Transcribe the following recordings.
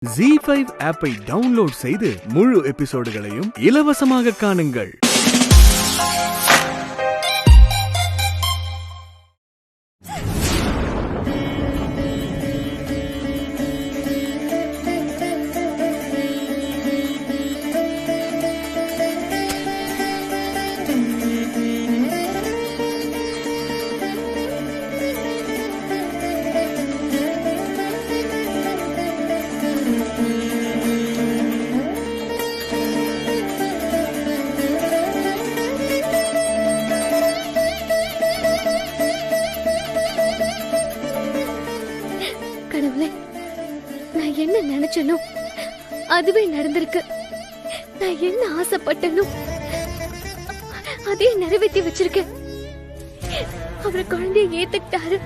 ZEE5 ஆப்பை download செய்து முழு எபிசோடுகளையும் இலவசமாக காணுங்கள். கடவுளே, நான் என்ன நினைச்சனோ அதுவே நடந்திருக்கு. நான் என்ன ஆசைப்பட்டனோ அதே நிறைவேற்றி வச்சிருக்கேன். அவரை குழந்தைய ஏத்துக்கிட்டாரு.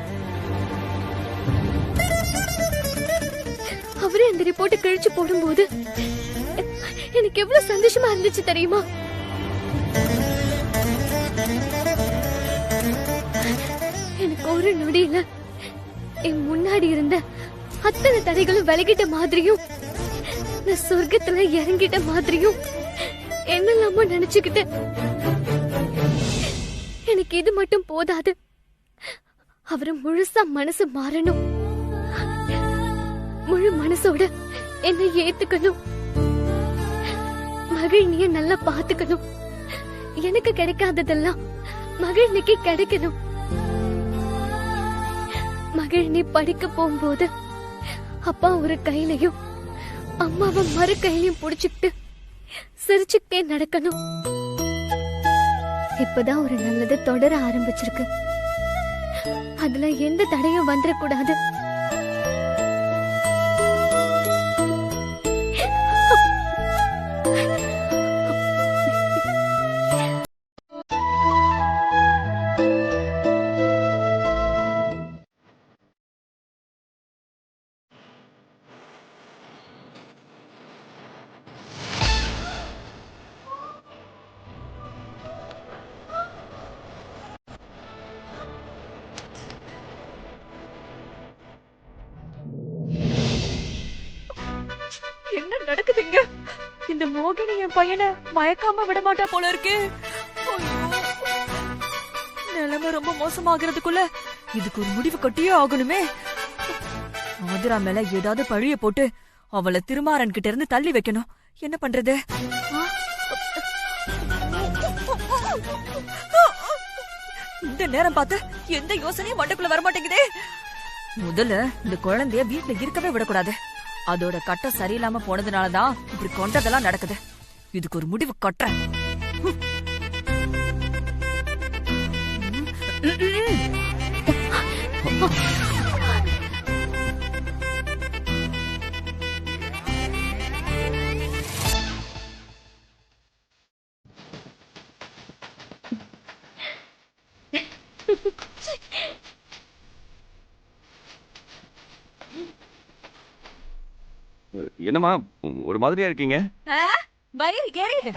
அவரே அந்த ரிப்போர்ட்டை கிழிச்சு போடும்போது எனக்கு எவ்வளவு சந்தோஷமா இருந்துச்சு தெரியுமா? எனக்கு ஒரு நொடியில என் முன்னாடி இருந்த அத்தனை தடைகளும் விலகிட்ட மாதிரியும், நான் சொர்க்கத்துல இறங்கிட்ட மாதிரியும் என்னெல்லாமோ நினைச்சுக்கிட்டேன். எனக்கு இது மட்டும் போதாது, அவரு முழுசா மனசு மாறணும், முழு மனசோட என்னை ஏத்துக்கணும், மகிழ்னிய நல்லா பாத்துக்கணும், எனக்கு கிடைக்காததெல்லாம் மகிழ்னிக்கு கிடைக்கணும். மகிழ்னி படிக்க போகும்போது அப்பா ஒரு கையிலையும் அம்மாவை மறு கையிலையும் புடிச்சுக்கிட்டு சிரிச்சுக்கிட்டே நடக்கணும். இப்பதான் ஒரு நல்லது தொடர ஆரம்பிச்சிருக்கு. அதுல எந்த தடையும் வந்துடக்கூடாது. என்ன நடக்குதுங்க? இந்த மோகினி என் பையனை மயக்காம விட மாட்டா போல இருக்கு. நிலைமை ரொம்ப மோசமாகிறதுக்குள்ள இதுக்கு ஒரு முடிவு கட்டியே ஆகணுமே. ஆதிரா மேல ஏதாவது பழிய போட்டு அவளை திருமாறன் கிட்ட இருந்து தள்ளி வைக்கணும். என்ன பண்றது? இந்த நேரம் பார்த்து எந்த யோசனையும் மண்டைக்குள்ள வரமாட்டேங்குதே. முதல்ல இந்த குழந்தைய வீட்டுல இருக்கவே விடக்கூடாது. அதோட கட்டம் சரியில்லாம போனதுனாலதான் இப்படி கொண்டதெல்லாம் நடக்குது. இதுக்கு ஒரு முடிவு கட்டுறேன். என்னம்மா ஒரு மாதிரியா இருக்கீங்க? வயிறு எரியுது.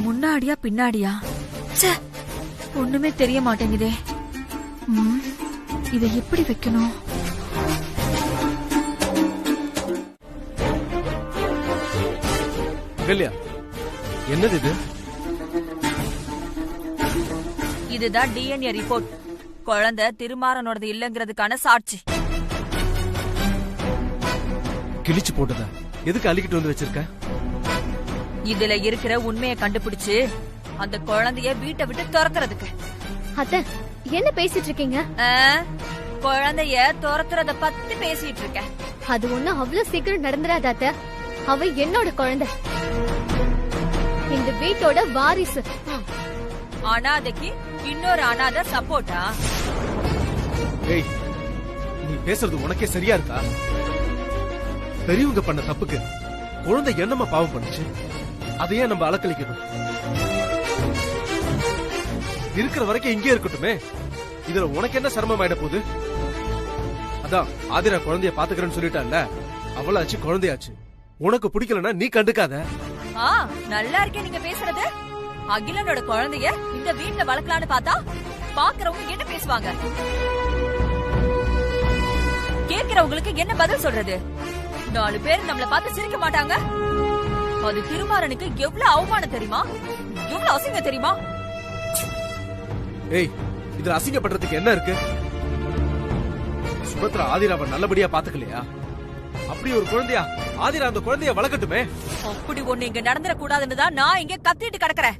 முன்னாடியா பின்னாடியா? ஒண்ணுமே தெரிய மாட்டேங்குதே. இதை எப்படி வைக்கணும்? அகல்யா, என்னது இது? இதுதான் டிஎன்ஏ ரிப்போர்ட். குழந்தை திருமாறனோடது இல்லங்கிறதுக்கான சாட்சி. கிழிச்சு போட்டதா? எதுக்கு அள்ளிக்கிட்டு வந்து வச்சிருக்க? இதுல இருக்கிற உண்மையை கண்டுபிடிச்சு அந்த குழந்தைய வீட்டை விட்டு துரத்துறதுக்கு. அத்தை, என்ன பேசிட்டு இருக்கீங்க? குழந்தைய துரத்துறத பத்தி பேசிட்டு இருக்கேன். அது ஒண்ணும் அவ்வளவு சீக்கிரம் நடந்துராத அத்தை. அவ என்னோட குழந்தை, இந்த வீட்டோட வாரிசு. அனாதைக்கு இன்னொரு அனாதை சப்போர்ட்டா? ஏய், நீ பேசுறது உனக்கே சரியா இருக்கா? பெரியவங்க பண்ண தப்புக்கு குழந்தை என்னமா பாவம் பண்ணுச்சு? அதையே நம்ம அலக்களிக்கணும். இருக்கிற வரைக்கும் இங்கே இருக்கட்டுமே. இதுல உனக்கு என்ன சிரமம் ஆயிட போகுது? அதான் ஆதிரா குழந்தைய பாத்துக்கிறேன்னு சொல்லிட்டான்ல, அவளாச்சு குழந்தையாச்சு. உனக்கு பிடிக்கலன்னா நீ கண்டுக்காத. நல்லா இருக்கே நீங்க பேசுறது. அகிலனோட குழந்தைய இந்த வீட்டுல வளர்க்கலான்னு பார்த்தா பாக்குறவங்க என்ன பேசுவாங்க? கேக்குறவங்களுக்கு என்ன பதில் சொல்றது? 4 பேர் நம்மள பார்த்து சிரிக்க மாட்டாங்க. அது திருமாறனுக்கு எவ்வளவு அவமானம் தெரியுமா? எவ்வளவு அசிங்கம் தெரியுமா? ஏய், இதுல அசிங்கப்படுறதுக்கு என்ன இருக்கு? சுபத்ரா ஆதிராவை நல்லபடியா பாத்துக்கலையா? அப்படி ஒரு குழந்தையா ஆதிரா அந்த குழந்தைய வளர்க்கட்டுமே. அப்படி ஒண்ணு இங்க நடந்துட கூடாதுன்னு தான் நான் இங்க கத்திட்டு கிடக்குறேன்.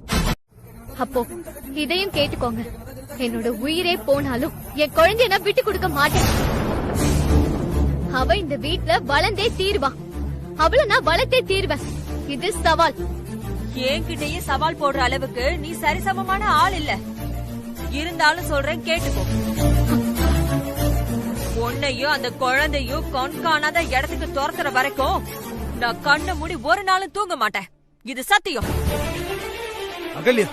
அப்போ இதையும் கேட்டுக்கோங்க, என்னோட உயிரே போனாலும் என் குழந்தைய நான் விட்டு கொடுக்க மாட்டேன். அவ இந்த வீட்ல வளர்ந்தே தீருவா. அவள நான் வளர்த்தே தீருவேன். இது சவால். என்கிட்டயே சவால் போடுற அளவுக்கு நீ சரிசமமான ஆள் இல்ல. இருந்தாலும் சொல்றேன், கேட்டுக்கோ. உன்னையும் அந்த குழந்தையும் கண்காணாத இடத்துக்கு துரத்துற வரைக்கும் நான் கண்ணை மூடி ஒரு நாளும் தூங்க மாட்டேன். இது சத்தியம். அகல்யா,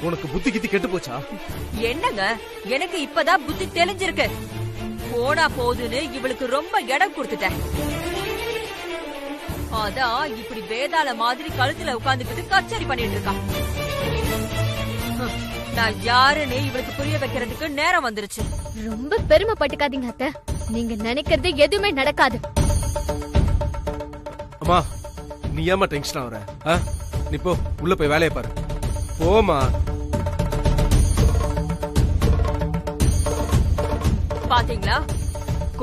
உனக்கு புத்தி கித்தி கெட்டு போச்சா? என்னங்க, எனக்கு இப்பதான் புத்தி தெளிஞ்சிருக்கு. போனா போதுன்னு இவளுக்கு ரொம்ப இடம் கொடுத்துட்டேன். அதான் இப்படி வேதாள மாதிரி கழுத்துல உட்கார்ந்துக்கிட்டு கச்சேரி பண்ணிட்டு இருக்கான். நான் யாருன்னு இவளுக்கு புரிய வைக்கிறதுக்கு நேரம் வந்துருச்சு. ரொம்ப பெருமைப்பட்டுக்காதீங்க அத்தை. நீங்க நினைக்கிறது எதுவுமே நடக்காது. அம்மா, நீ ஏமா டென்ஷன் ஆகுற? நீ போ, உள்ள போய் வேலையை பாரு. போமா. பாத்தீங்களா,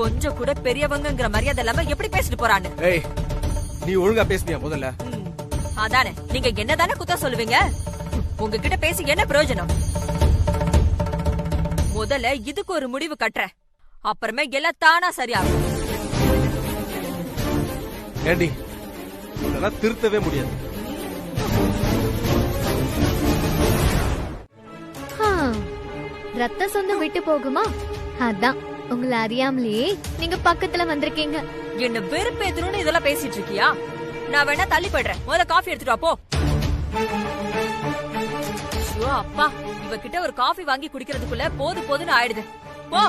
கொஞ்சம் கூட பெரியவங்கங்கிற மரியாதை இல்லாம எப்படி பேசிட்டு போறான்னு. ஏய், நீ ஒழுங்கா பேசுனியா முதல்ல? அதானே, நீங்க என்னதானே குத்தம் சொல்லுவீங்க? உங்ககிட்ட பேசி என்ன பிரயோஜனம்? முதல்ல இதுக்கு ஒரு முடிவு கட்டுறேன், அப்புறமே எல்லாம் தானா சரியாகும். ஏண்டி, இதெல்லாம் திருத்தவே முடியாது. ரத்த சொந்தம் விட்டு போகுமா? அதான் உங்களை அறியாமலேயே நீங்க பக்கத்துல வந்திருக்கீங்க. என்ன வெறுப்பேத்தணும்னு இதெல்லாம் பேசிட்டு இருக்கியா? நான் வேணா தள்ளி போயிடுறேன். முதல்ல காஃபி எடுத்துட்டு வா போ. அப்பா, இவகிட்ட ஒரு காஃபி வாங்கி குடிக்கிறதுக்குள்ள போதுன்னு ஆயிடுது. போ.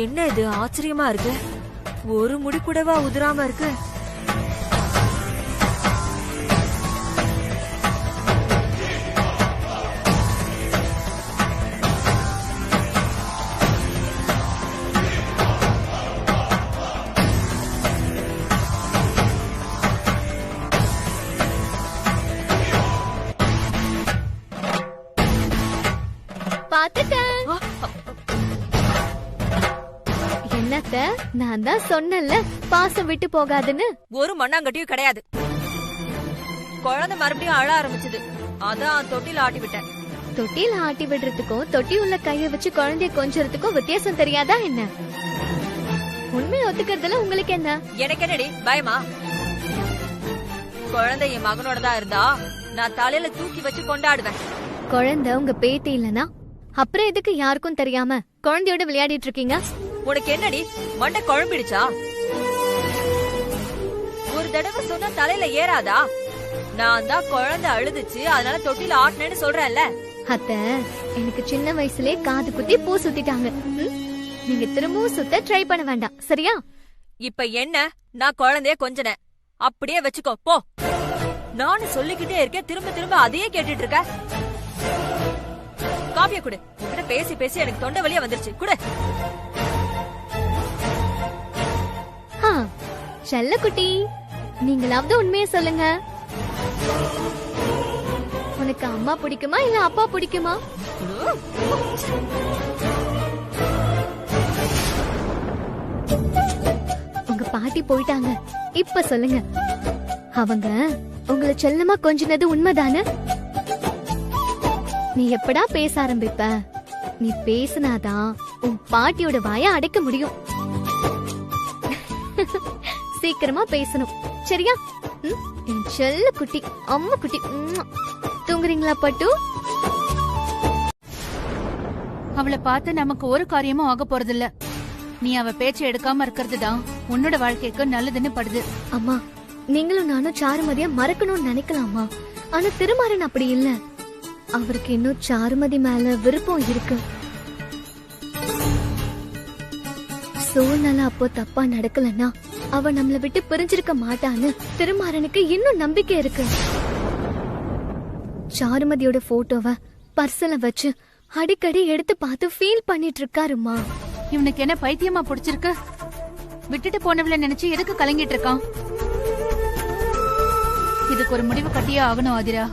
என்ன இது ஆச்சரியமா இருக்கு? ஒரு முடி கூடவா உதிராம இருக்கு? என்னத்த, நான் தான் சொன்னல பாசம் விட்டு போகாதுன்னு. ஒரு மண்ணாங்கட்டியும் கிடையாது. குழந்தை மறுபடியும் அழ ஆரம்பிச்சது, அதான் தொட்டில ஆட்டி விட்டேன். தொட்டில ஆட்டி விடுறதுக்கும் தொட்டி உள்ள கைய வச்சு குழந்தைய கொஞ்சறதுக்கும் வித்தியாசம் தெரியாதா என்ன? உண்மையை ஒத்துக்கிறதுல உங்களுக்கு என்ன? எனக்கு என்னடி பயமா? குழந்தை என் மகனோடதா இருந்தா நான் தலையில தூக்கி வச்சு கொண்டாடுவேன். குழந்தை உங்க பேத்தி இல்லனா அப்புறம் எதுக்கு யாருக்கும் தெரியாம குழந்தையோட விளையாடிட்டு இருக்கீங்க? உனக்கு என்னடி மண்டை குழம்பிடுச்சா? ஒரு தடவை சொன்ன தலையில ஏறாதா? நான் தான் குழந்தை அழுதுச்சு அதனால தொட்டில ஆட்டினேன்னு சொல்றேன்ல. அத்த, எனக்கு சின்ன வயசுலயே காது குத்தி பூ சுத்திட்டாங்க. நீங்க திரும்பவும் சுத்த ட்ரை பண்ண வேண்டாம், சரியா? இப்ப என்ன, நான் குழந்தைய கொஞ்சனேன், அப்படியே வச்சுக்கோ போ. நானும் சொல்லிக்கிட்டே இருக்கேன், திரும்ப திரும்ப அதையே கேட்டுட்டு இருக்க. காப்பிய குடு. உன்கிட்ட பேசி பேசி எனக்கு தொண்டை வலியா வந்துருச்சு. குடு. செல்லக்குட்டி, நீங்களாவது உண்மையை சொல்லுங்க. உனக்கு அம்மா பிடிக்குமா இல்ல அப்பா பிடிக்குமா? உங்க பாட்டி போயிட்டாங்க, இப்ப சொல்லுங்க. அவங்க உங்களை செல்லமா கொஞ்சினது உண்மைதானே? நீ எப்படா பேச ஆரம்பிப்ப? நீ பேசினாதான் உன் பாட்டியோட வாய அடைக்க முடியும். சீக்கிரமா பேசணும், சரியா? என் செல்ல குட்டி, அம்மா குட்டி. தூங்குறீங்களா பட்டு? அவளை பார்த்து நமக்கு ஒரு காரியமும் ஆக போறதில்ல. நீ அவ பேச்ச எடுக்காம இருக்கிறதுதான் உன்னோட வாழ்க்கைக்கு நல்லதுன்னு படுது. அம்மா, நீங்களும் நானும் சாருமதிய மறக்கணும்னு நினைக்கலாமா? ஆனா திருமாறன் அப்படி இல்ல. அவருக்கு இன்னும் சாருமதி மேல விருப்பம் இருக்கு. சூழ்நிலை அப்போ தப்பா நடக்கலன்னா அவ நம்மள விட்டு பிரிஞ்சிருக்க மாட்டான்னு திருமாறனுக்கு இன்னும் நம்பிக்கை இருக்கு. சாருமதியோட போட்டோவை பர்சல வச்சு அடிக்கடி எடுத்து பார்த்து ஃபீல் பண்ணிட்டு இருக்காருமா. இவனுக்கு என்ன பைத்தியமா புடிச்சிருக்கு? விட்டுட்டு போனவள நினைச்சு எதுக்கு கலங்கிட்டு இருக்கான்? இதுக்கு ஒரு முடிவு கட்டியே ஆகணும் ஆதிரா.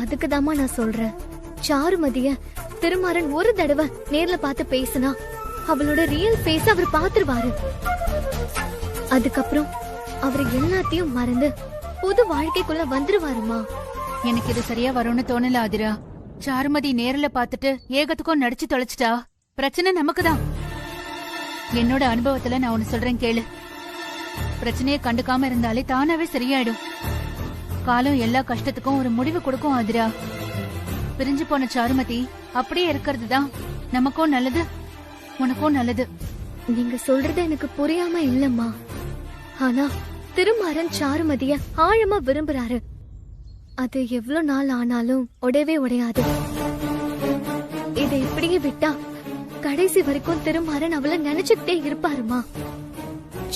அதுக்குதாமா நான் சொல்றேன். சாருமதிய திருமாறன் ஒரு தடவை நேர்ல பார்த்து பேசினா அவளோட ரியல் ஃபேஸ் அவர் பாத்துருவாரு. அதுக்கப்புறம் அவர் எல்லாத்தையும் மறந்து புது வாழ்க்கைக்குள்ள வந்துருவாருமா. எனக்கு இது சரியா வரும்னு தோணல ஆதிரா. சாருமதி நேர்ல பாத்துட்டு ஏகத்துக்கும் நடிச்சு தொலைச்சிட்டா பிரச்சனை நமக்குதான். என்னோட அனுபவத்துல நான் ஒன்னு சொல்றேன் கேளு. பிரச்சனைய கண்டுக்காம இருந்தாலே தானாவே சரியாயிடும். காலம் எல்லா கஷ்டத்துக்கும் ஒரு முடிவு கொடுக்கும் ஆதிரா. பிரிஞ்சு போன சாருமதி அப்படியே இருக்கிறது தான் நமக்கும் நல்லது, உனக்கும் நல்லது. நீங்க சொல்றது எனக்கு புரியாம இல்லம்மா. ஆனா திருமாறன் சாருமதிய ஆழமா விரும்புறாரு. அது எவ்வளவு நாள் ஆனாலும் உடையவே உடையாது. இதை இப்படியே விட்டா கடைசி வரைக்கும் திருமாறன் அவளை நினைச்சுக்கிட்டே இருப்பாருமா.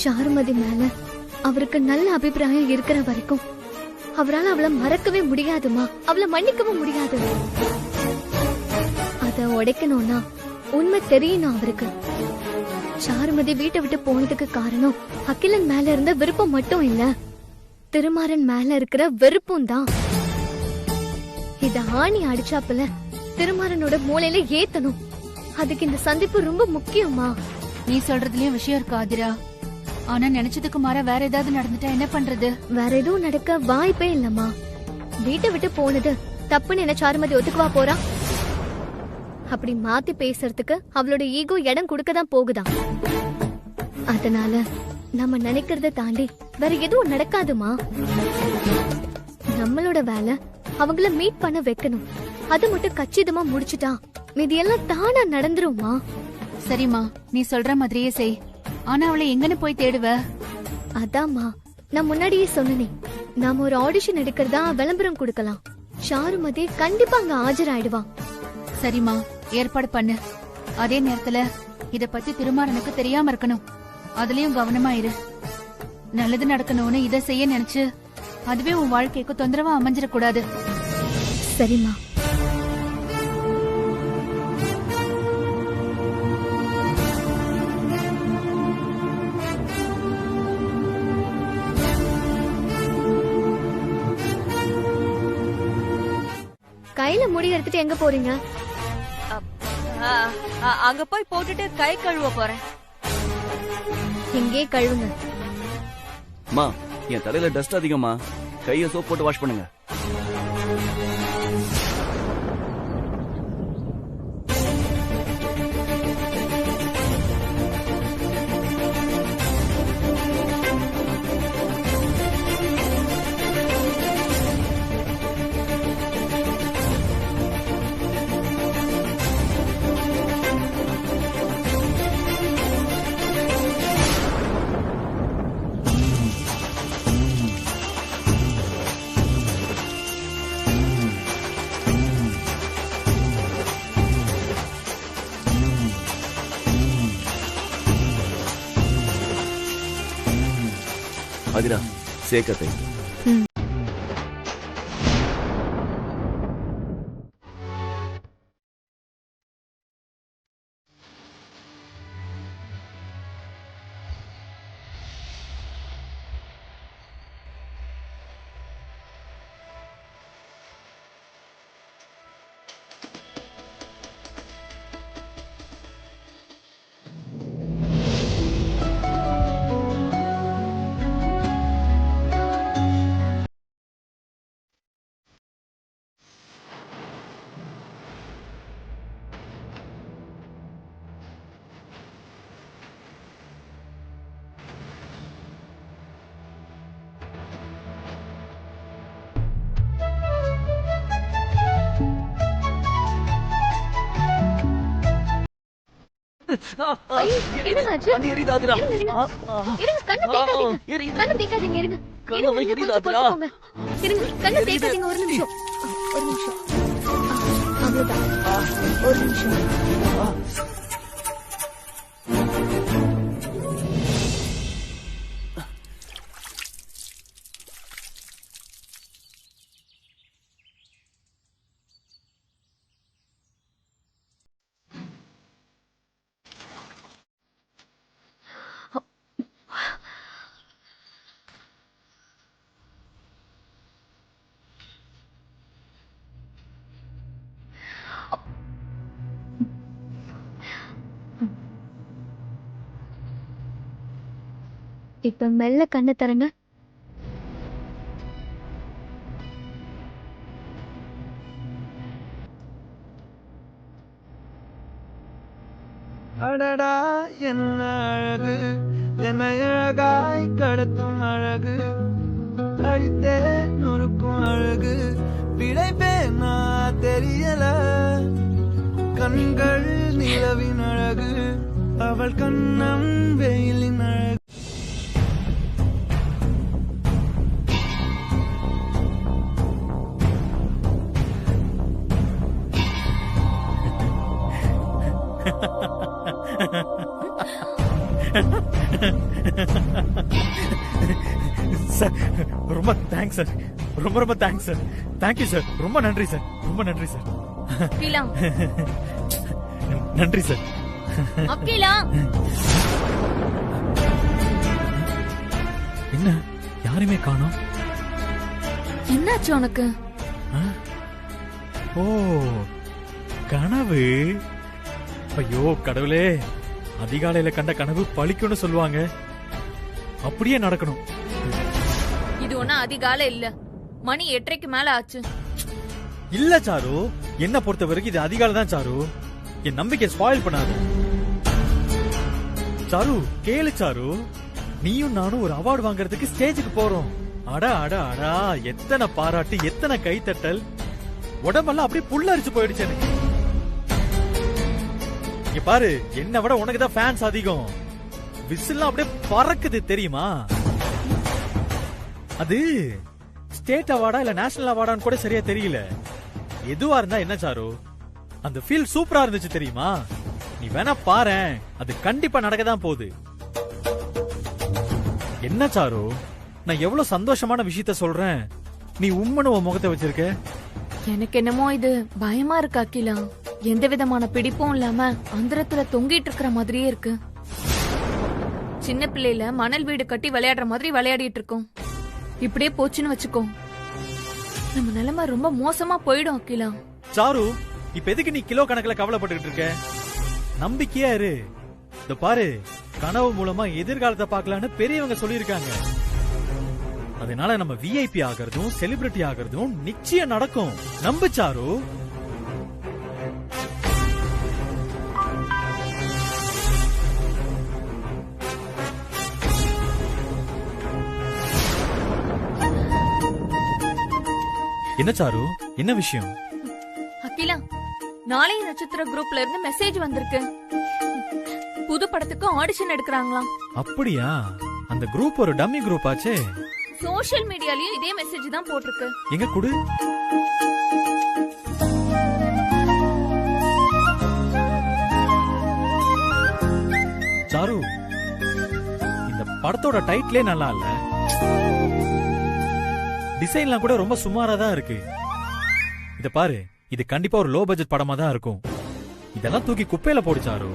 சாருமதி மேல அவருக்கு நல்ல அபிப்பிராயம் இருக்கிற வரைக்கும் அவரால் அவளை மறக்கவே முடியாதுமா. அவளை மன்னிக்கவும் முடியாது. அத உடைக்கணும்னா உண்மை தெரியணும் அவருக்கு. சாருமதி வீட்டை விட்டு போனதுக்கு காரணம் அகிலன் மேல இருந்த விருப்பம் மட்டும் இல்ல, திருமாறன் மேல இருக்கிற வெறுப்பும் தான். இத ஆணி அடிச்சாப்புல திருமாறனோட மூளையில ஏத்தணும். அதுக்கு இந்த சந்திப்பு ரொம்ப முக்கியமா. நீ சொல்றதுலயும் விஷயம் இருக்கு ஆதிரா. ஆனா நினைச்சதுக்கு மாற வேற ஏதாவது நடந்துட்டா என்ன பண்றது? வேற எதுவும் நடக்க வாய்ப்பே இல்லம்மா. வீட்டை விட்டு போனது தப்புன்னு என்ன சாருமதி ஒத்துக்குவா போறா? அப்படி மாத்தி பேசுறதுக்கு அவளோட ஈகோ இடம் கொடுக்கதான் போகுதான். அதனால நம்ம நினைக்கிறத தாண்டி வேற எதுவும் நடக்காதுமா. நம்மளோட வேலை அவங்கள மீட் பண்ண வைக்கணும். அது மட்டும் கச்சிதமா முடிச்சுட்டா மீதி எல்லாம் தானா நடந்துருமா. சரிம்மா, நீ சொல்ற மாதிரியே செய். ஆனா அவளை எங்கன்னு போய் தேடுவ? அதாம்மா நான் முன்னாடியே சொன்னனே, நாம ஒரு ஆடிஷன் எடுக்கிறதா விளம்பரம் கொடுக்கலாம். சாருமதி கண்டிப்பா அங்க ஆஜராயிடுவான். சரிம்மா, ஏற்பாடு பண்ணு. அதே நேரத்துல இத பத்தி திருமாறனுக்கு தெரியாம இருக்கணும். அதுலயும் கவனமா இரு. நல்லது நடக்கணும்னு இத செய்ய நினைச்சு அதுவே உன் வாழ்க்கைக்கு தொந்தரவா அமைஞ்சிடக்கூடாது. சரிம்மா. கையில முடி எடுத்துட்டு எங்க போறீங்க? அங்க போய் போட்டுட்டு கை கழுவ போறேன். இங்கே கழுவுங்க. அம்மா, என் தலையில டஸ்ட் அதிகமா, கைய சோப் போட்டு வாஷ் பண்ணுங்க. ஆதிரா சேக்கத்தை ஐயோ, என்னங்க ஆச்சு? எரியுது ஆதிரா. இருங்க, கண்ணை தேய்க்காதீங்க. இருங்க. கண்ணை எரியுது ஆதிரா. இருங்க, கண்ணை தேய்க்காதீங்க. ஒரு நிமிஷம். அவ்வளவுதான். ஒரு நிமிஷம். இப்ப மெல்ல கண்ணை திறங்க. அடடா என்ன அழகு, என்னை அழகாய் கடத்தும் அழகு, அழித்தே நொறுக்கும் அழகு, பிழைப்பேனா தெரியல, கண்கள் நிலவின் அழகு, அவள் கண்ணம் வெயிலின் அழகு. சார் ரொம்ப தேங்க்ஸ் சார், ரொம்ப ரொம்ப தேங்க்ஸ் சார், தேங்க்யூ சார், ரொம்ப நன்றி சார், ரொம்ப நன்றி சார், அகிலா நன்றி சார். அகிலா என்ன யாருமே காணோம்? என்னாச்சு உனக்கு? ஓ கனவு. ஐயோ கடவுளே, அதிகாலையில கண்ட கனவு பழிக்கும்னு சொல்லுவாங்க, அப்படியே நடக்கணும். இது ஒன்னும் அதிகாலை இல்ல, மணி 8:30 மேல ஆச்சு. இல்ல சாரு, என்ன பொறுத்த வரைக்கும் இது அதிகாலை தான் சாரு. என் நம்பிக்கை ஸ்பாயில் பண்ணாது சாரு. கேளு சாரு, நீயும் நானும் ஒரு அவார்டு வாங்குறதுக்கு ஸ்டேஜுக்கு போறோம். அடா அடா அடா, எத்தனை பாராட்டு, எத்தனை கைத்தட்டல், உடம்பெல்லாம் அப்படியே புல்லரிச்சு போயிடுச்சு எனக்கு. இங்க பாரு, என்ன விட உனக்கு தான் ஃபேன்ஸ் அதிகம். விசில்லாம் அப்படியே பறக்குது தெரியுமா? அது ஸ்டேட் அவார்டா இல்ல நேஷனல் அவார்டான்னு கூட சரியா தெரியல. எதுவா இருந்தா என்ன சாரு, அந்த ஃபீல் சூப்பரா இருந்துச்சு தெரியுமா? நீ வேணா பாரேன், அது கண்டிப்பா நடக்கதான் போகுது. என்ன சாரு, நான் எவ்வளவு சந்தோஷமான விஷயத்த சொல்றேன், நீ உம்மனு உன் முகத்தை வச்சிருக்க. எனக்கு என்னமோ இது பயமா இருக்கு அகிலா. எந்த விதமான பிடிப்பும் இல்லாம அந்தரத்துல தொங்கிட்டு இருக்கிற மாதிரியே இருக்கு. சின்ன பிள்ளையில மணல் வீடு கட்டி விளையாடுற மாதிரி விளையாடிட்டு இருக்கோம். இப்படியே போச்சுன்னு வச்சுக்கோ, நம்ம நிலைமை ரொம்ப மோசமா போயிடும் அகிலா. சாரு, இப்ப எதுக்கு நீ கிலோ கணக்குல கவலைப்பட்டுக்கிட்டு இருக்க? நம்பிக்கையா இரு. இந்த பாரு, கனவு மூலமா எதிர்காலத்தை பார்க்கலான்னு பெரியவங்க சொல்லியிருக்காங்க. அதனால நம்ம விஐபி ஆகிறதும் செலிபிரிட்டி ஆகிறதும் நிச்சயம் நடக்கும். நம்பு சாரு. என்ன சாரு, என்ன விஷயம்? அகிலா, நாளைய நட்சத்திர குரூப்ல இருந்து மெசேஜ் வந்திருக்கு. புது படத்துக்கு ஆடிஷன் எடுக்கறாங்களாம். அப்படியா? அந்த குரூப் ஒரு டம்மி குரூப் ஆச்சே. சோஷியல் மீடியாலயும் இதே மெசேஜ் தான் போட்டிருக்கு. எங்க குடு. சாரு, இந்த படத்தோட டைட்டிலே நல்லா இல்ல. டிசைன்லாம் கூட ரொம்ப சுமாரா தான் இருக்கு. இத பாரு, இது கண்டிப்பா ஒரு லோ பட்ஜெட் படமா தான் இருக்கும். இதெல்லாம் தூக்கி குப்பையில போடுச்சாரு.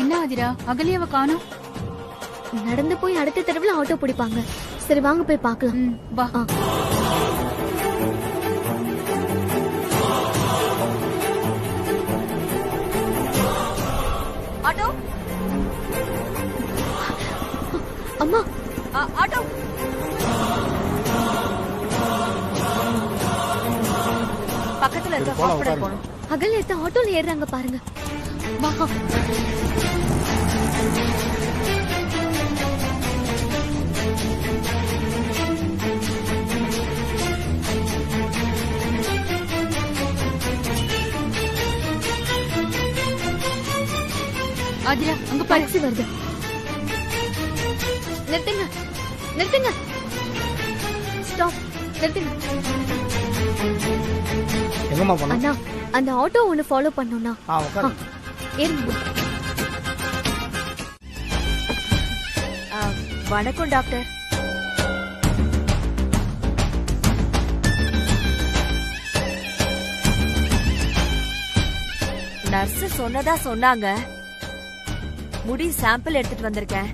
என்ன ஆதிரா, அகலியாவ காணோம்? நடந்து போய் அடுத்த தெருவுல ஆட்டோ பிடிப்பாங்க. சரி வாங்க போய் பார்க்கலாம். வா. ஆட்டோ அம்மா, ஆட்டோ. பக்கத்துல இருக்க ஹாஸ்பிடல் போணும். அகல் எடுத்த ஆட்டோல ஏறுறாங்க பாருங்க. வா. ஆதிரா, அங்க பாரு. டாக்ஸி வருது. நிறுத்துங்க, நிறுத்துங்க. ஸ்டாப், நிறுத்துங்க. எங்கம்மா போன? அண்ணா, அந்த ஆட்டோ ஒன்னு ஃபாலோ பண்ணனும்னா. ஏறுங்க. வணக்கம் டாக்டர். நர்ஸ் சொன்னதா சொன்னாங்க. முடி சாம்பிள் எடுத்துட்டு வந்திருக்கேன்.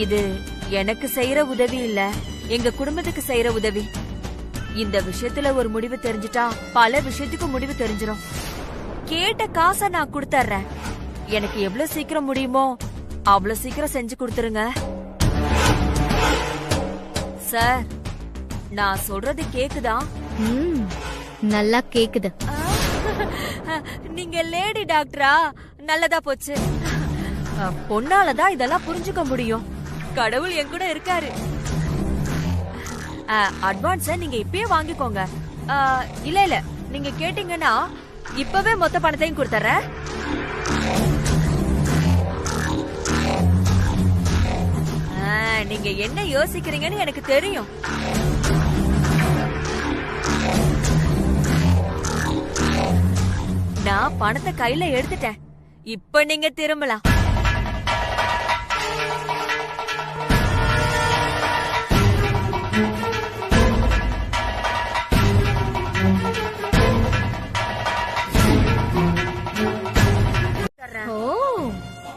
இது எனக்கு செய்யற உதவி இல்ல, எங்க குடும்பத்துக்கு செய்யற உதவி. இந்த விஷயத்துல ஒரு முடிவு தெரிஞ்சிட்டா பல விஷயத்துக்கு முடிவு தெரிஞ்சிடும். கேட்ட காசை நான் கொடுத்துறேன். எனக்கு எவ்வளவு சீக்கிரம் முடியுமோ அவ்வளவு சீக்கிரம் செஞ்சு கொடுத்துருங்க சார். நான் சொல்றது கேக்குதா? நல்லா கேக்குது. நீங்க லேடி டாக்டரா? நல்லதா போச்சு. பொண்ணாலதான் இதெல்லாம் புரிஞ்சுக்க முடியும். கடவுள் என் கூட இருக்காரு. அட்வான்ஸ நீங்க இப்பயே வாங்கிக்கோங்க. இல்ல இல்ல, நீங்க கேட்டீங்கன்னா இப்பவே மொத்த பணத்தையும் கொடுத்துறேன். நீங்க என்ன யோசிக்கிறீங்கன்னு எனக்கு தெரியும். நான் பணத்தை கையில எடுத்துட்டேன். இப்ப நீங்க திரும்பலாம்.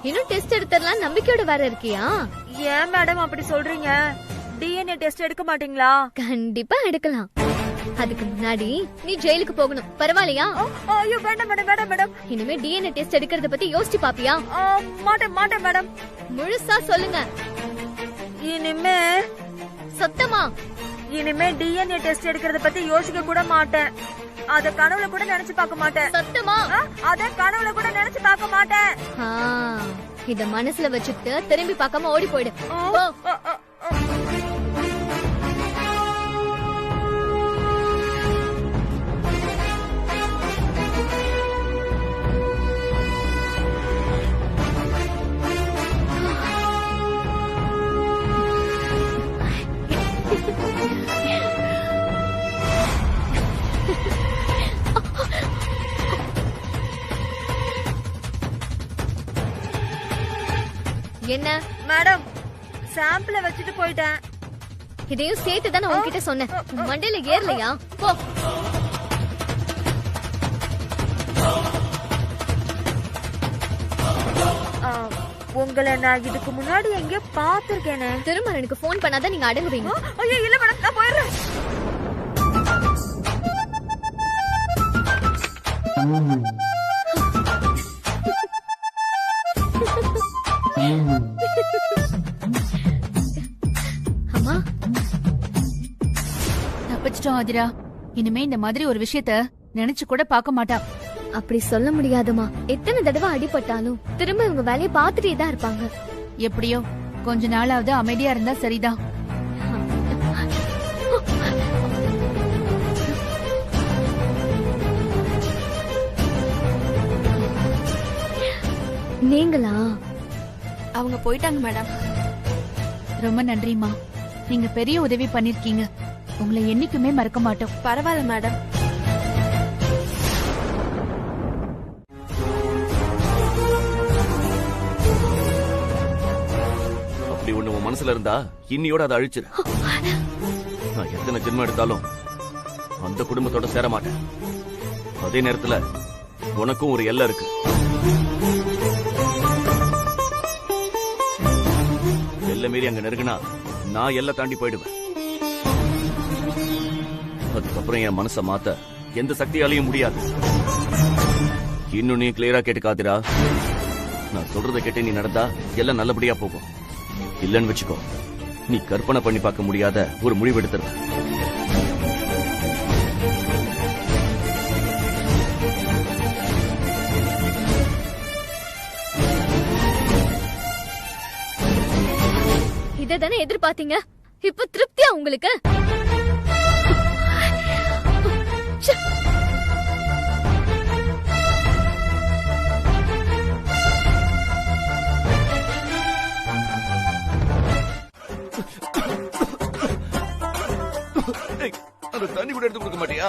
இன்னும் டெஸ்ட் எடுத்துடலாம் நம்பிக்கையோட வேற இருக்கியா? ஏன் மேடம் அப்படி சொல்றீங்க? டிஎன்ஏ டெஸ்ட் எடுக்க மாட்டீங்களா? கண்டிப்பா எடுக்கலாம். அதுக்கு முன்னாடி நீ ஜெயிலுக்கு போகணும். பரவாயில்லையா? ஐயோ வேண்டாம் மேடம், வேண்டாம் மேடம். இனிமே டிஎன்ஏ டெஸ்ட் எடுக்கிறத பத்தி யோசிச்சு பாப்பியா? மாட்டேன் மாட்டேன் மேடம். முழுசா சொல்லுங்க. இனிமே சத்தமா? இனிமே டிஎன்ஏ டெஸ்ட் எடுக்கிறத பத்தி யோசிக்க கூட மாட்டேன். அத கனவுல கூட நினைச்சு பார்க்க மாட்டேன். சத்தமா? அத கனவுல கூட நினைச்சு பார்க்க மாட்டேன். இத மனசுல வச்சுட்டு திரும்பி பார்க்காம ஓடி போயிடு. என்ன மேடம், சாம்பிள வச்சுட்டு போயிட்டேன். இதையும் சேர்த்து தான் நான் உன்கிட்ட சொன்னேன். மண்டையில ஏறலையா? போ. உங்களை நான் இதுக்கு முன்னாடி எங்கேயோ பாத்திருக்கேனே. திரும்ப எனக்கு போன் பண்ணாதான் நீங்க அடங்குவீங்க. ஐயோ இல்ல மேடம், நான் போயிடுறேன். அம்மா, தப்பிச்சிட்டோம் ஆதிரா. இனிமே இந்த மாதிரி ஒரு விஷயத்த நினைச்சு கூட பார்க்க மாட்டா. அப்படி சொல்ல முடியாதுமா. எத்தனை தடவை அடிபட்டாலும் திரும்ப இவங்க வேலையை பார்த்துட்டே தான் இருப்பாங்க. எப்படியோ கொஞ்ச நாளாவது அமைதியா இருந்தா சரிதான். நீங்களா? அவங்க போயிட்டாங்க மேடம். ரொம்ப நன்றிம்மா. நீங்க பெரிய உதவி பண்ணிருக்கீங்க. உங்களை என்னைக்குமே மறக்க மாட்டோம். பரவாயில்ல மேடம். அப்படி ஒண்ணு உன் மனசுல இருந்தா இன்னியோட அதை அழிச்சிரு. நான் எத்தனை ஜென்மம் எடுத்தாலும் அந்த குடும்பத்தோட சேர மாட்டேன். அதே நேரத்துல உனக்கும் ஒரு எல்லை இருக்கு. எல்லை மீறி அங்க நெருங்கினா நான் எல்லை தாண்டி போயிடுவேன். அதுக்கப்புறம் என் மனசை மாத்த எந்த சக்தியாலையும் முடியாது. இன்னும் நீ கிளியரா கேட்டுக்காதிரா. நான் சொல்றதை கேட்டு நீ நடந்தா எல்லாம் நல்லபடியா போகும். இல்லன்னு வச்சுக்கோ, நீ கற்பனை பண்ணி பார்க்க முடியாத ஒரு முடிவு எடுத்துருவ. இததானே எதிர்பார்த்தீங்க? இப்ப திருப்தியா உங்களுக்கு? ச்சே. அந்த தண்ணி கூட எடுத்து கொடுக்க மாட்டியா?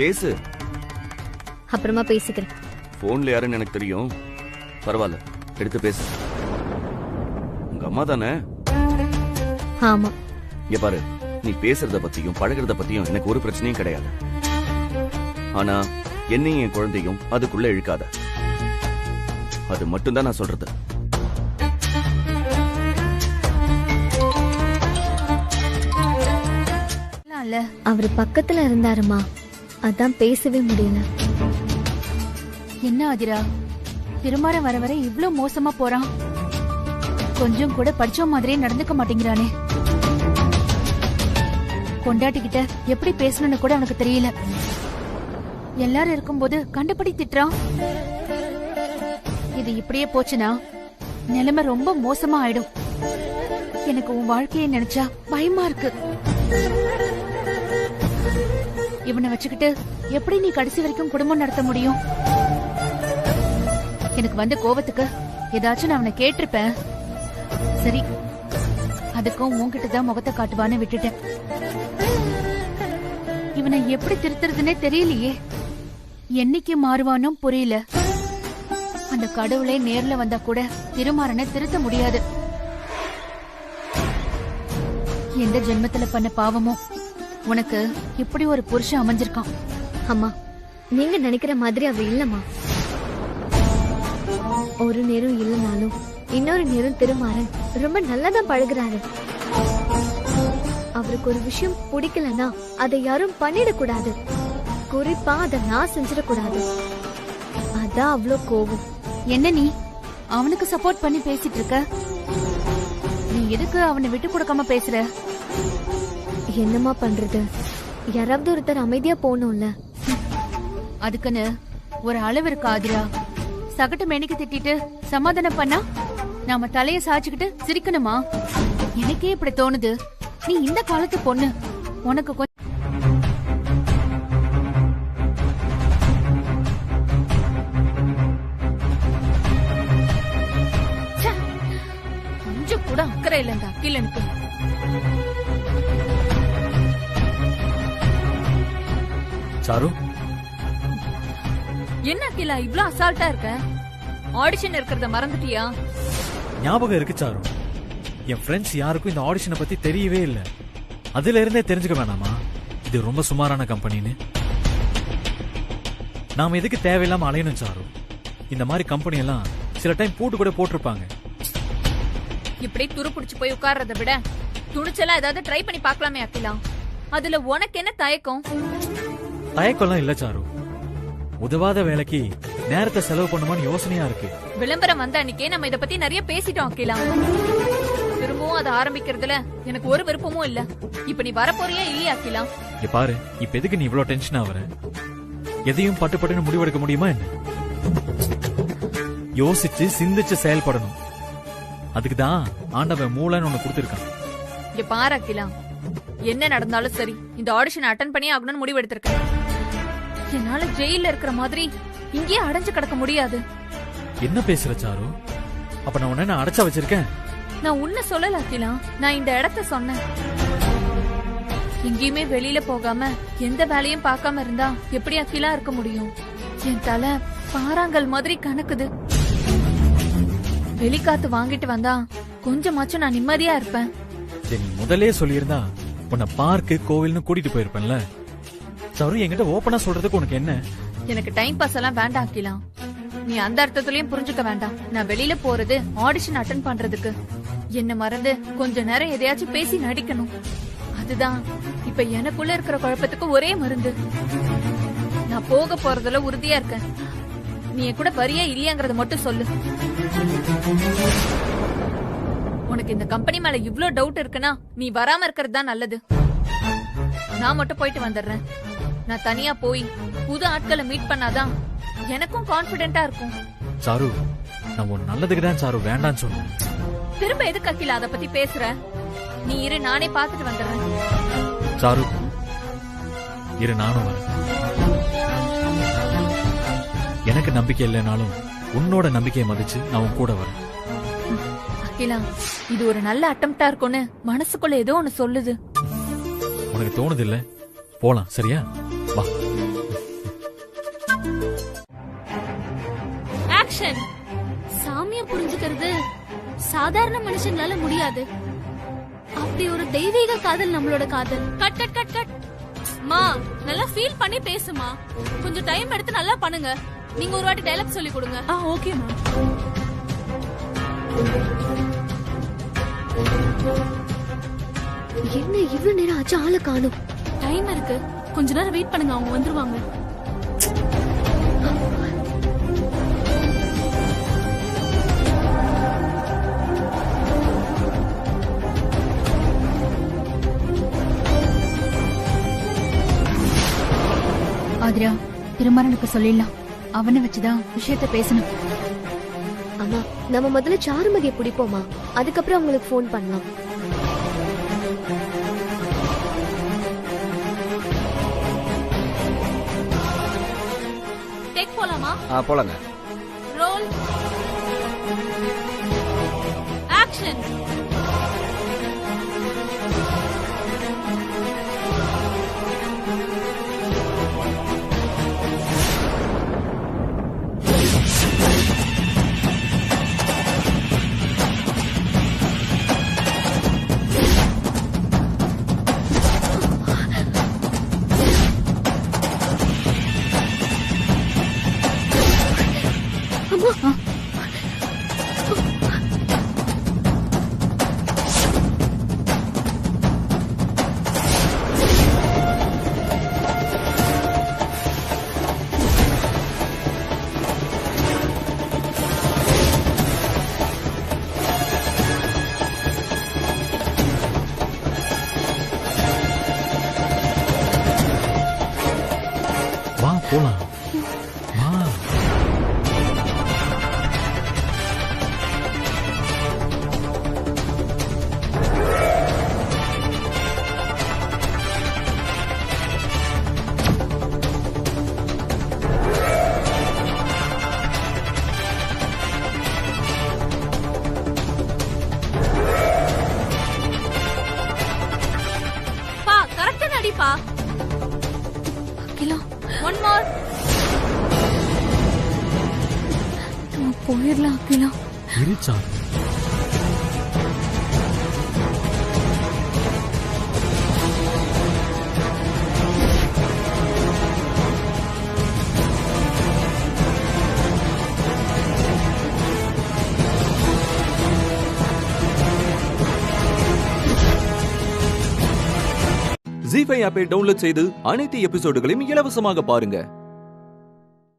பேசு. அப்புறமா பேசிக்கிறேன். போன்ல யாருன்னு எனக்கு தெரியும். பரவாயில்ல, எடுத்து பேசு. உங்க அம்மா தானே? ஆமா. இங்க பாரு, நீ பேசுறத பத்தியும் பழகிறத பத்தியும் எனக்கு ஒரு பிரச்சனையும் கிடையாது. ஆனா என்னையும் என் குழந்தையும் அதுக்குள்ள இழுக்காத. அது மட்டும்தான் நான் சொல்றது. அவரு பக்கத்துல இருந்தாருமா, அதான் பேசவே முடியல. என்ன ஆதிரா, திருமாறன் வர வர இவ்ளோ மோசமா போறான். கொஞ்சம் கூட படிச்ச மாதிரியே நடந்துக்க மாட்டேங்கிறானே. கொண்டாட்டிக்கிட்ட எப்படி பேசணும்னு கூட அவனுக்கு தெரியல. எல்லாரும் இருக்கும்போது கண்டுபடி திட்டுறான். இது இப்படியே போச்சுன்னா நிலைமை ரொம்ப மோசமா ஆயிடும். எனக்கு உன் வாழ்க்கையை நினைச்சா பயமா இருக்கு. இவனை வச்சுக்கிட்டு எப்படி நீ கடைசி வரைக்கும் குடும்பம் நடத்த முடியும்? எனக்கு வந்த கோவத்துக்கு ஏதாச்சும் நான் அவனை கேட்டிருப்பேன். சரி, அதுக்கும் உன்கிட்ட தான் முகத்தை காட்டுவான்னு விட்டுட்டேன். இவனை எப்படி திருத்துறதுன்னே தெரியலையே. என்னைக்கு மாறுவானோ புரியல. அந்த கடவுளே நேர்ல வந்தா கூட திருமாறனை திருத்த முடியாது. எந்த ஜென்மத்துல பண்ண பாவமோ உனக்கு இப்படி ஒரு புருஷன் அமைஞ்சிருக்கான். அம்மா, நீங்க நினைக்கிற மாதிரி அவ இல்லம்மா. ஒரு நேரம் இல்லனாலும் இன்னொரு நேரம் திருமாறன் ரொம்ப நல்லாதான் பழகுறாரு. அவருக்கு ஒரு விஷயம் பிடிக்கலன்னா அதை யாரும் பண்ணிடக்கூடாது. குறிப்பா அதை நான் செஞ்சிடக்கூடாது. அதான் அவ்வளோ கோவம். என்ன நீ அவனுக்கு சப்போர்ட் பண்ணி பேசிட்டு இருக்க? நீ எதுக்கு அவனை விட்டு கொடுக்காம பேசுற? என்னமா பண்றது? யாராவது ஒருத்தர் அமைதியா போகணும்ல. அதுக்குன்னு ஒரு அளவு இருக்கு ஆதிரா. சகட்டு மேனிக்கு திட்டிட்டு சமாதானம் பண்ணா நாம தலைய சாய்ச்சுக்கிட்டு சிரிக்கணுமா? எனக்கே இப்படி தோணுது. நீ இந்த காலத்து பொண்ணு, உனக்கு கொஞ்சம் கூட அக்கறை இல்ல இந்த அக்கிலனுக்கு. சாரு, என்ன அகிலா இவ்ளோ அசால்ட்டா இருக்க? ஆடிஷன் இருக்கிறத மறந்துட்டியா? ஞாபகம் இருக்கு சாரு. என் ஃப்ரெண்ட்ஸ் யாருக்கும் இந்த ஆடிஷனை பத்தி தெரியவே இல்லை. அதுல இருந்தே தெரிஞ்சுக்க வேணாமா இது ரொம்ப சுமாரான கம்பெனின்னு? நாம எதுக்கு தேவையில்லாம அலையணும் சாரு? இந்த மாதிரி கம்பெனி எல்லாம் சில டைம் பூட்டு கூட போட்டிருப்பாங்க. இப்படி துரு புடிச்சு போய் உட்கார்றத விட துணிச்சலா ஏதாவது ட்ரை பண்ணி பார்க்கலாமே அகிலா. அதுல உனக்கு என்ன தயக்கம்? தயக்கம்லாம் இல்ல சாரு. உதவாத வேலைக்கு நேரத்தை செலவு பண்ணுமான்னு யோசனையா இருக்கு. விளம்பரம் வந்த அன்னைக்கே நம்ம இத பத்தி நிறைய பேசிட்டோம் அகிலா. திரும்பவும் அதை ஆரம்பிக்கிறதுல எனக்கு ஒரு விருப்பமும் இல்ல. இப்ப நீ வரப்போறியா இல்லையா அகிலா? இங்க பாரு, இப்ப எதுக்கு நீ இவ்வளவு டென்ஷன் ஆவற? எதையும் பட்டு பட்டுன்னு முடிவெடுக்க முடியுமா என்ன? யோசிச்சு சிந்திச்சு செயல்படணும். அதுக்குதான் ஆண்டவன் மூளைன்னு ஒண்ணு கொடுத்திருக்கான். இங்க பாரு அகிலா, என்ன நடந்தாலும் சரி இந்த ஆடிஷன் அட்டெண்ட் பண்ணி ஆகணும்னு முடிவு எடுத்திருக்கேன். என்னால ஜெயில இருக்கிற மாதிரி இங்கேயே அடைஞ்சு கிடக்க முடியாது. என்ன பேசுற சாரு? அப்ப நான் உன்ன அடைச்சா வச்சிருக்கேன்? நான் உன்ன சொல்லல அகிலா, நான் இந்த இடத்த சொன்னேன். எங்கேயுமே வெளியில போகாம எந்த வேலையும் பார்க்காம இருந்தா எப்படி அகிலா இருக்க முடியும்? என் தலை பாறாங்கல் மாதிரி கணக்குது. வெளிக்காத்து வாங்கிட்டு வந்தா கொஞ்சமாச்சும் நான் நிம்மதியா இருப்பேன். நீ முதலே சொல்லியிருந்தா உன்னை பார்க்கு கோவில்னு கூட்டிட்டு போயிருப்பேன்ல. சாரு, என்கிட்ட ஓபனா சொல்றதுக்கு உனக்கு என்ன? எனக்கு டைம் பாஸ் எல்லாம் வேண்டாம் அகிலா. நீ அந்த அர்த்தத்திலயும் புரிஞ்சுக்க வேண்டாம். நான் வெளியில போறது ஆடிஷன் அட்டெண்ட் பண்றதுக்கு. என்ன மறந்து கொஞ்ச நேரம் எதையாச்சும் பேசி நடிக்கணும். அதுதான் இப்ப எனக்குள்ள இருக்கிற குழப்பத்துக்கு ஒரே மருந்து. நான் போக போறதுல உறுதியா இருக்கேன். நீ என் கூட வரியா இல்லையாங்கறத மட்டும் சொல்லு. உனக்கு இந்த கம்பெனி மேல இவ்ளோ டவுட் இருக்குன்னா நீ வராம இருக்கிறது தான் நல்லது. நான் மட்டும் போயிட்டு வந்துடுறேன். நான் தனியா போய் புது ஆட்களை மீட் பண்ணாதான் எனக்கும் கான்பிடென்ட்டா இருக்கும். சாரு, நான் உன் நல்லதுக்கு தான் சாரு வேண்டான்னு சொன்னேன். திரும்ப எதுக்கு அகிலா அத பத்தி பேசுற? நீ இரு, நானே பாத்துட்டு வந்துடுறேன். சாரு இரு, நானும் வரேன். எனக்கு நம்பிக்கை இல்லைனாலும் உன்னோட நம்பிக்கையை மதிச்சு நான் உன் கூட வரேன். அகிலா, இது ஒரு நல்ல அட்டம்ப்டா இருக்கும்னு மனசுக்குள்ள ஏதோ ஒன்னு சொல்லுது. உனக்கு தோணுது இல்ல? போலாம், சரியா? வா. ஆக்ஷன். சாமியை புரிஞ்சுக்கிறது சாதாரண மனுஷங்களால முடியாது. அப்படி ஒரு தெய்வீக காதல் நம்மளோட காதல். Cut cut cut cut. மா, நல்லா ஃபீல் பண்ணி பேசுமா. கொஞ்சம் டைம் எடுத்து நல்லா பண்ணுங்க. நீங்க ஒரு வாட்டி டயலாக் சொல்லி கொடுங்க. ஓகேமா. என்ன இவ்வளவு நேரம் ஆச்சு, ஆளை காணோம். டைம் இருக்கு, கொஞ்ச நேரம் வெயிட் பண்ணுங்க, அவங்க வந்துருவாங்க. ஆதிரா, திருமணனுக்கு சொல்லிடலாம். அவனை வச்சுதான் விஷயத்த பேசணும். அம்மா, நம்ம முதல்ல சாருமதியை பிடிப்போமா, அதுக்கப்புறம் அவங்களுக்கு போன் பண்ணலாம். டேக் போலாமா? போலாங்க. Roll action. வா போலாம். வா. பா, கரெக்டா நடிப்பா. Akila, one more. போயிடலாம் அகிலா. இருச்சா? ஜீ5 ஆப்பை டவுன்லோட் செய்து அனைத்து எபிசோடுகளையும் இலவசமாக பாருங்க.